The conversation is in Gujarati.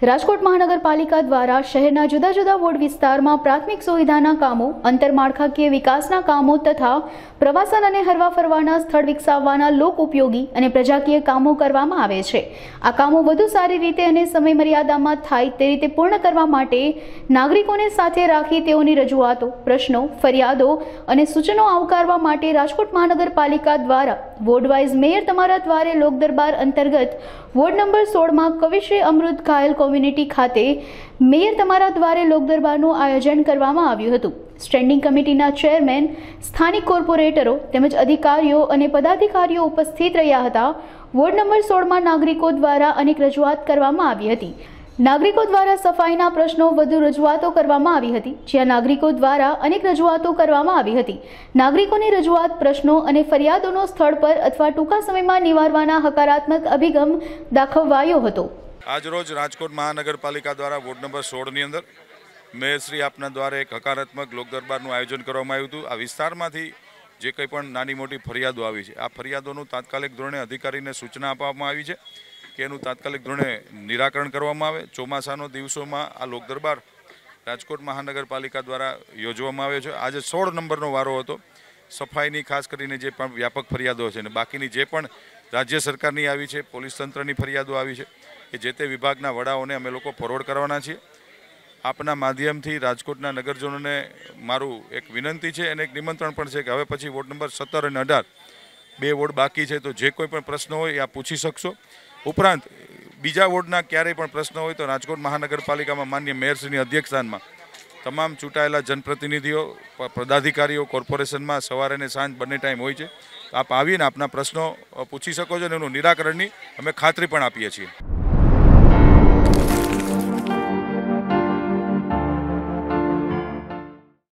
રાજકોટ મહાનગરપાલિકા દ્વારા શહેરના જુદા જુદા વોર્ડ વિસ્તારમાં પ્રાથમિક સુવિધાના કામો, આંતરમાળખાકીય વિકાસના કામો તથા પ્રવાસન અને હરવા ફરવાના સ્થળ વિકસાવવાના લોક ઉપયોગી અને પ્રજાકીય કામો કરવામાં આવે છે। આ કામો વધુ સારી રીતે અને સમય મર્યાદામાં થાય તે રીતે પૂર્ણ કરવા માટે નાગરિકોને સાથે રાખી તેઓની રજૂઆતો, પ્રશ્નો, ફરિયાદો અને સૂચનો આવકારવા માટે રાજકોટ મહાનગરપાલિકા દ્વારા વોર્ડ વાઇઝ મેયર તમારા દ્વારે લોક દરબાર અંતર્ગત વોર્ડ નંબર 16માં કવિશ્રી અમૃત ઘાયલ કોમ્યુનિટી ખાતે મેયર તમારા દ્વારે લોક દરબારનું આયોજન કરવામાં આવ્યું હતું। સ્ટેન્ડિંગ કમિટીના ચેરમેન, સ્થાનિક કોર્પોરેટરો તેમજ અધિકારીઓ અને પદાધિકારીઓ ઉપસ્થિત રહ્યા હતા। વોર્ડ નંબર 16માં નાગરિકો દ્વારા અનેક રજૂઆત કરવામાં આવી હતી। નાગરિકો દ્વારા સફાઈના પ્રશ્નો વધુ રજૂઆતો કરવામાં આવી હતી, જ્યાં નાગરિકો દ્વારા અનેક રજૂઆતો કરવામાં આવી હતી। નાગરિકોની રજૂઆત, પ્રશ્નો અને ફરિયાદોનો સ્થળ પર અથવા ટૂંકા સમયમાં નિવારવાના હકારાત્મક અભિગમ દાખવાયો હતો। આજરોજ રાજકોટ મહાનગરપાલિકા દ્વારા વોર્ડ નંબર 16ની અંદર મેયરશ્રી આપના દ્વારા એક હકારાત્મક લોક દરબારનું આયોજન કરવામાં આવ્યું હતું। આ વિસ્તારમાંથી જે કંઈ પણ નાની મોટી ફરિયાદો આવી છે, આ ફરિયાદોનું તાત્કાલિક ધોરણે અધિકારીને સૂચના આપવામાં આવી છે કે એનું તાત્કાલિક ધોરણે નિરાકરણ કરવામાં આવે। ચોમાસાનો દિવસોમાં આ લોક દરબાર રાજકોટ મહાનગરપાલિકા દ્વારા યોજવામાં આવે છે। આજે 16 નંબરનો વારો હતો। સફાઈની ખાસ કરીને જે પણ વ્યાપક ફરિયાદો છે અને બાકીની જે પણ રાજ્ય સરકારની આવી છે, પોલીસ તંત્રની ફરિયાદો આવી છે, કે જે તે વિભાગના વડાઓને અમે લોકો ફોરવર્ડ કરવાના છીએ। આપના માધ્યમથી રાજકોટના નગરજનોને મારું એક વિનંતી છે અને એક નિમંત્રણ પણ છે કે હવે પછી વોર્ડ નંબર 17 અને 18 બે વોર્ડ બાકી છે, તો જે કોઈ પણ પ્રશ્ન હોય એ આપ પૂછી શકશો। ઉપરાંત બીજા વોર્ડના ક્યારેય પણ પ્રશ્ન હોય તો રાજકોટ મહાનગરપાલિકામાં માન્ય મેયરશ્રીની અધ્યક્ષસ્થાનમાં તમામ ચૂંટાયેલા જનપ્રતિનિધિઓ, પદાધિકારીઓ કોર્પોરેશનમાં સવારે અને સાંજ બંને ટાઈમ હોય છે। આપ આવીને આપના પ્રશ્નો પૂછી શકો છો અને એનું નિરાકરણની અમે ખાતરી પણ આપીએ છીએ।